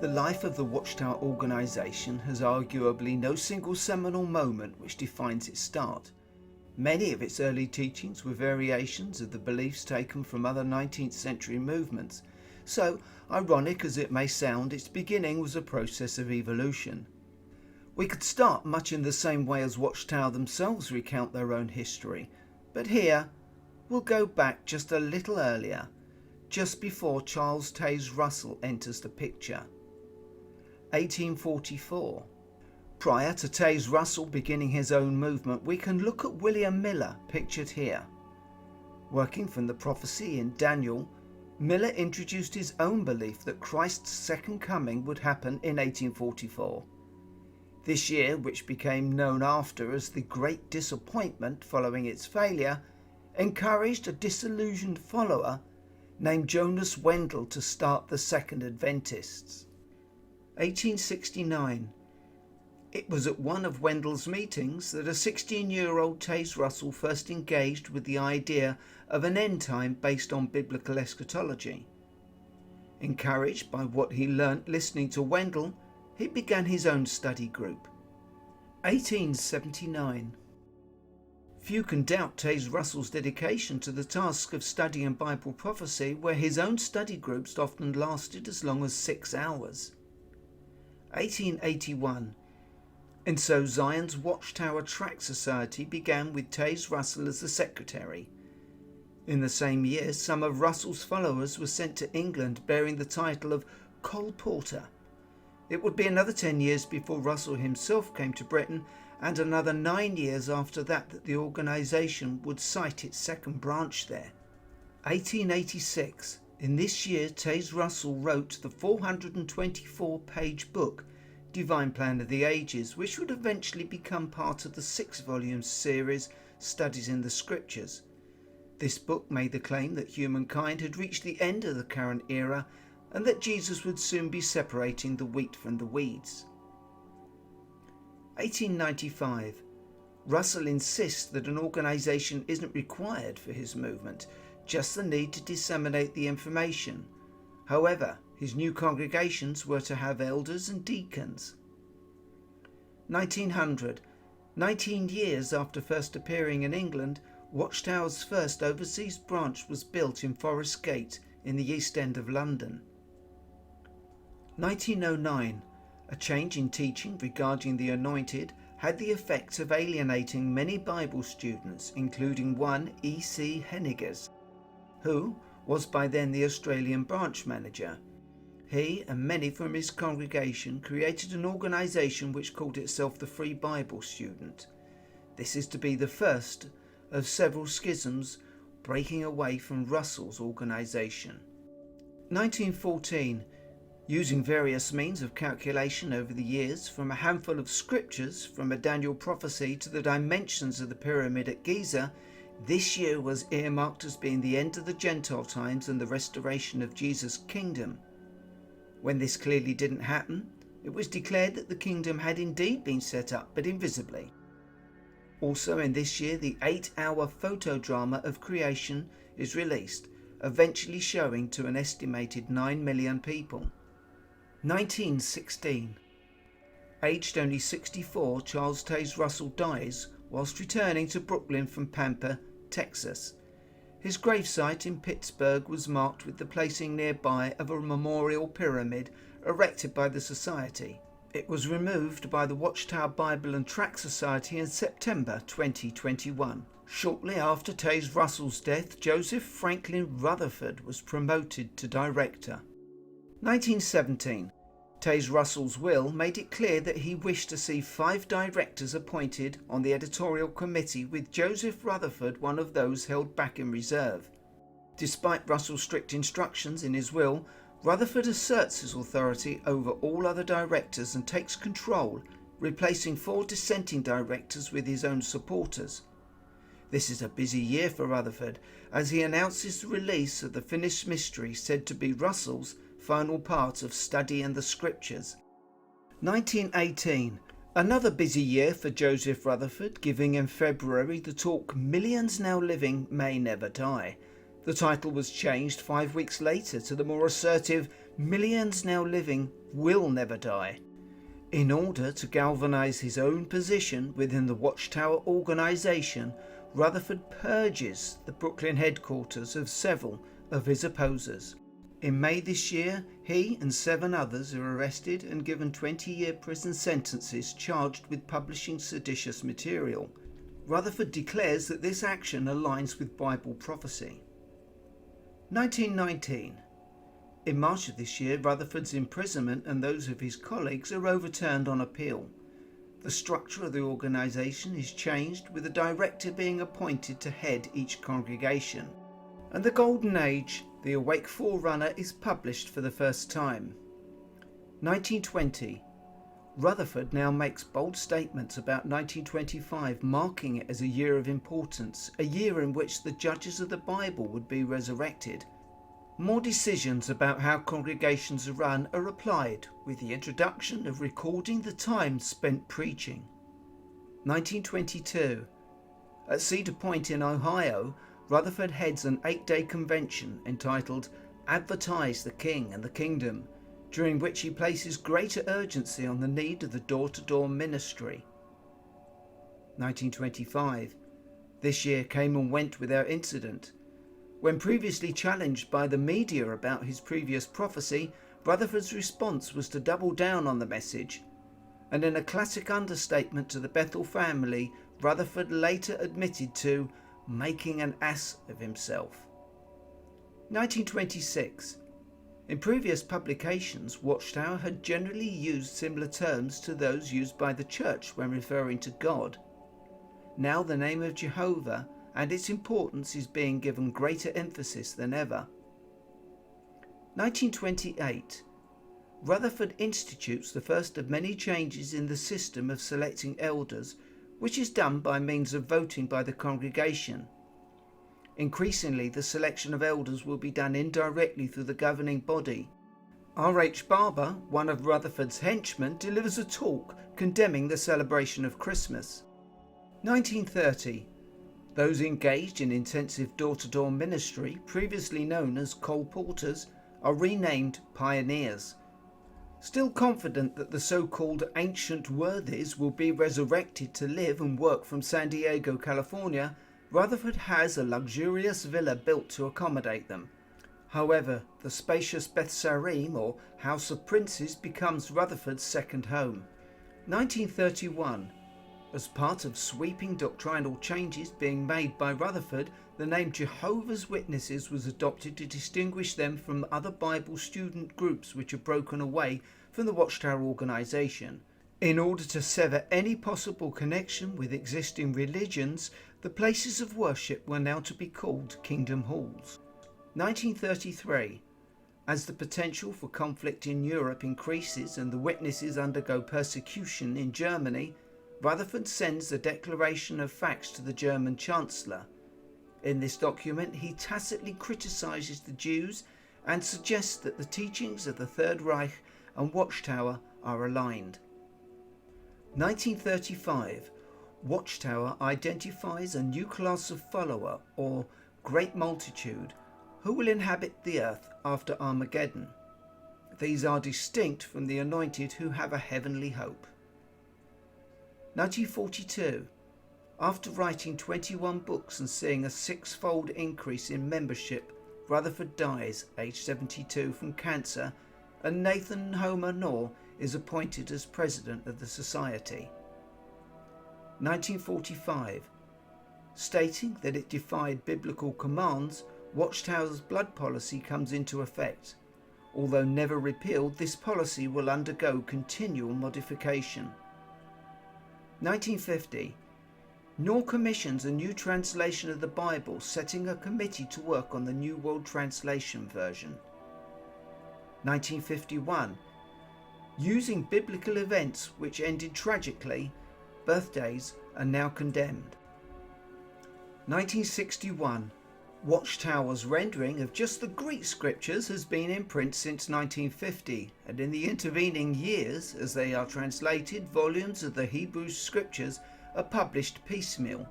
The life of the Watchtower organisation has arguably no single seminal moment which defines its start. Many of its early teachings were variations of the beliefs taken from other 19th century movements, so, ironic as it may sound, its beginning was a process of evolution. We could start much in the same way as Watchtower themselves recount their own history, but here we'll go back just a little earlier, just before Charles Taze Russell enters the picture. 1844. Prior to Taze Russell beginning his own movement, we can look at William Miller, pictured here. Working from the prophecy in Daniel, Miller introduced his own belief that Christ's second coming would happen in 1844. This year, which became known after as the Great Disappointment following its failure, encouraged a disillusioned follower named Jonas Wendell to start the Second Adventists. 1869. It was at one of Wendell's meetings that a 16-year-old Taze Russell first engaged with the idea of an end time based on biblical eschatology. Encouraged by what he learnt listening to Wendell, he began his own study group. 1879. Few can doubt Taze Russell's dedication to the task of studying Bible prophecy, where his own study groups often lasted as long as 6 hours. 1881. And so Zion's Watchtower Tract Society began with Taze Russell as the secretary. In the same year, some of Russell's followers were sent to England bearing the title of Cole Porter. It would be another 10 years before Russell himself came to Britain, and another 9 years after that the organisation would cite its second branch there. 1886. In this year, Taze Russell wrote the 424-page book, Divine Plan of the Ages, which would eventually become part of the 6-volume series Studies in the Scriptures. This book made the claim that humankind had reached the end of the current era and that Jesus would soon be separating the wheat from the weeds. 1895. Russell insists that an organisation isn't required for his movement, just the need to disseminate the information. However, his new congregations were to have elders and deacons. 1900. 19 years after first appearing in England, Watchtower's first overseas branch was built in Forest Gate in the East End of London. 1909. A change in teaching regarding the anointed had the effect of alienating many Bible students, including one E.C. Henniges, who was by then the Australian branch manager. He and many from his congregation created an organisation which called itself the Free Bible Student. This is to be the first of several schisms breaking away from Russell's organisation. 1914. Using various means of calculation over the years, from a handful of scriptures, from a Daniel prophecy to the dimensions of the pyramid at Giza, this year was earmarked as being the end of the Gentile times and the restoration of Jesus' kingdom. When this clearly didn't happen, it was declared that the kingdom had indeed been set up, but invisibly. Also in this year, the 8-hour photodrama of creation is released, eventually showing to an estimated 9 million people. 1916. Aged only 64, Charles Taze Russell dies whilst returning to Brooklyn from Pampa, Texas. His gravesite in Pittsburgh was marked with the placing nearby of a memorial pyramid erected by the Society. It was removed by the Watchtower Bible and Tract Society in September 2021. Shortly after Taze Russell's death, Joseph Franklin Rutherford was promoted to director. 1917. Taze Russell's will made it clear that he wished to see 5 directors appointed on the editorial committee, with Joseph Rutherford one of those held back in reserve. Despite Russell's strict instructions in his will, Rutherford asserts his authority over all other directors and takes control, replacing 4 dissenting directors with his own supporters. This is a busy year for Rutherford, as he announces the release of the finished mystery said to be Russell's final part of Study in the Scriptures. 1918. Another busy year for Joseph Rutherford, giving in February the talk Millions Now Living May Never Die. The title was changed 5 weeks later to the more assertive "Millions Now Living Will Never Die." In order to galvanise his own position within the Watchtower organisation, Rutherford purges the Brooklyn headquarters of several of his opposers. In May this year, he and 7 others are arrested and given 20-year prison sentences charged with publishing seditious material. Rutherford declares that this action aligns with Bible prophecy. 1919. In March of this year, Rutherford's imprisonment and those of his colleagues are overturned on appeal. The structure of the organisation is changed, with a director being appointed to head each congregation. And the Golden Age, the Awake Forerunner, is published for the first time. 1920. Rutherford now makes bold statements about 1925, marking it as a year of importance, a year in which the judges of the Bible would be resurrected. More decisions about how congregations are run are applied, with the introduction of recording the time spent preaching. 1922. At Cedar Point in Ohio, Rutherford heads an 8-day convention entitled "Advertise the King and the Kingdom," during which he places greater urgency on the need of the door-to-door ministry. 1925. This year came and went without incident. When previously challenged by the media about his previous prophecy, Rutherford's response was to double down on the message, and in a classic understatement to the Bethel family, Rutherford later admitted to making an ass of himself. 1926. In previous publications, Watchtower had generally used similar terms to those used by the Church when referring to God. Now the name of Jehovah and its importance is being given greater emphasis than ever. 1928. Rutherford institutes the first of many changes in the system of selecting elders, which is done by means of voting by the congregation. Increasingly, the selection of elders will be done indirectly through the governing body. R.H. Barber, one of Rutherford's henchmen, delivers a talk condemning the celebration of Christmas. 1930. Those engaged in intensive door-to-door ministry, previously known as colporteurs, are renamed pioneers. Still confident that the so-called ancient worthies will be resurrected to live and work from San Diego, California, Rutherford has a luxurious villa built to accommodate them. However, the spacious Beth Sarim, or House of Princes, becomes Rutherford's second home. 1931. As part of sweeping doctrinal changes being made by Rutherford, the name Jehovah's Witnesses was adopted to distinguish them from other Bible student groups which had broken away from the Watchtower organisation. In order to sever any possible connection with existing religions, the places of worship were now to be called Kingdom Halls. 1933. As the potential for conflict in Europe increases and the witnesses undergo persecution in Germany, Rutherford sends the Declaration of Facts to the German Chancellor. In this document, he tacitly criticises the Jews and suggests that the teachings of the Third Reich and Watchtower are aligned. 1935. Watchtower identifies a new class of follower, or Great Multitude, who will inhabit the earth after Armageddon. These are distinct from the anointed who have a heavenly hope. 1942. After writing 21 books and seeing a 6-fold increase in membership, Rutherford dies, aged 72, from cancer, and Nathan Homer Knorr is appointed as president of the society. 1945. Stating that it defied biblical commands, Watchtower's blood policy comes into effect. Although never repealed, this policy will undergo continual modification. 1950. Knorr commissions a new translation of the Bible, setting a committee to work on the New World Translation version. 1951. Using biblical events which ended tragically, birthdays are now condemned. 1961. Watchtower's rendering of just the Greek scriptures has been in print since 1950, and in the intervening years, as they are translated, volumes of the Hebrew scriptures are published piecemeal.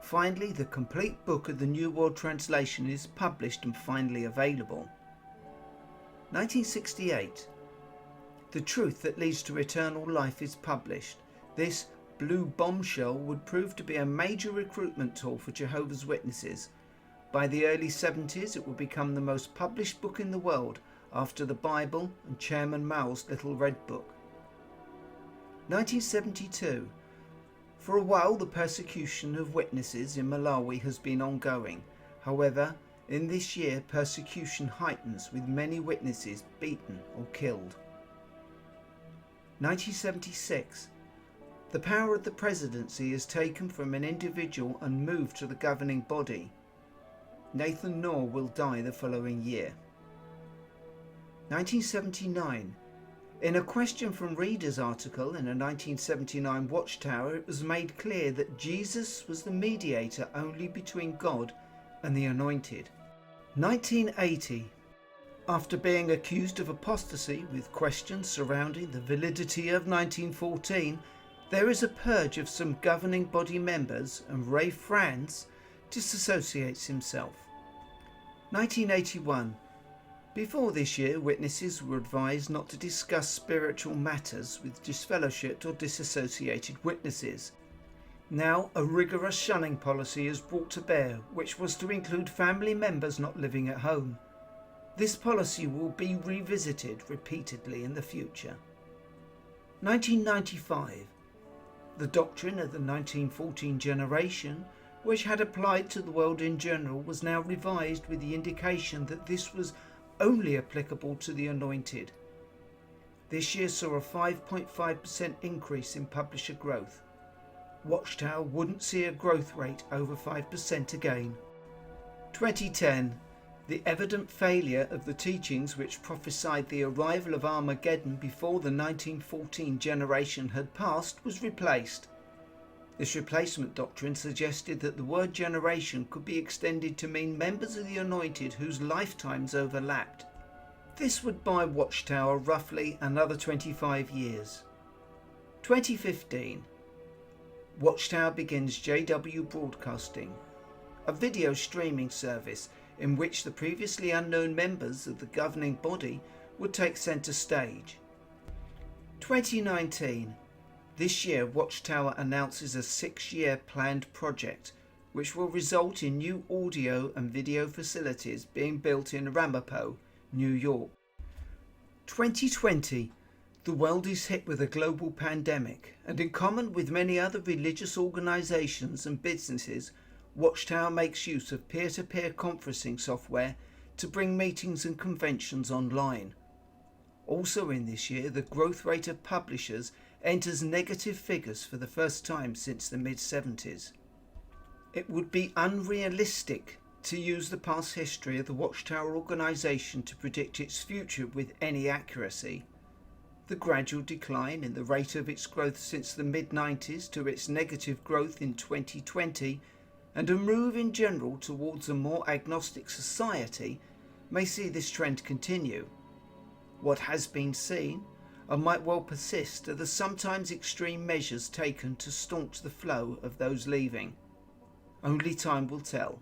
Finally, the complete book of the New World Translation is published and finally available. 1968. The Truth That Leads to Eternal Life is published. This blue bombshell would prove to be a major recruitment tool for Jehovah's Witnesses. By the early 70s, it would become the most published book in the world after the Bible and Chairman Mao's Little Red Book. 1972. For a while, the persecution of witnesses in Malawi has been ongoing. However, in this year, persecution heightens, with many witnesses beaten or killed. 1976. The power of the presidency is taken from an individual and moved to the governing body. Nathan Noor will die the following year. 1979. In a question from readers article in a 1979 Watchtower, it was made clear that Jesus was the mediator only between God and the anointed. 1980. After being accused of apostasy with questions surrounding the validity of 1914, there is a purge of some governing body members and Ray Franz disassociates himself. 1981. Before this year, witnesses were advised not to discuss spiritual matters with disfellowshipped or disassociated witnesses. Now, a rigorous shunning policy is brought to bear, which was to include family members not living at home. This policy will be revisited repeatedly in the future. 1995. The doctrine of the 1914 generation, which had applied to the world in general, was now revised with the indication that this was only applicable to the anointed. This year saw a 5.5% increase in publisher growth. Watchtower wouldn't see a growth rate over 5% again. 2010. The evident failure of the teachings which prophesied the arrival of Armageddon before the 1914 generation had passed was replaced. This replacement doctrine suggested that the word generation could be extended to mean members of the anointed whose lifetimes overlapped. This would buy Watchtower roughly another 25 years. 2015. Watchtower begins JW Broadcasting, a video streaming service in which the previously unknown members of the governing body would take centre stage. 2019. This year, Watchtower announces a 6-year planned project which will result in new audio and video facilities being built in Ramapo, New York. 2020. The world is hit with a global pandemic, and in common with many other religious organisations and businesses, Watchtower makes use of peer-to-peer conferencing software to bring meetings and conventions online. Also in this year, the growth rate of publishers enters negative figures for the first time since the mid-70s. It would be unrealistic to use the past history of the Watchtower organisation to predict its future with any accuracy. The gradual decline in the rate of its growth since the mid-90s to its negative growth in 2020 and a move in general towards a more agnostic society may see this trend continue. What has been seen and might well persist are the sometimes extreme measures taken to staunch the flow of those leaving. Only time will tell.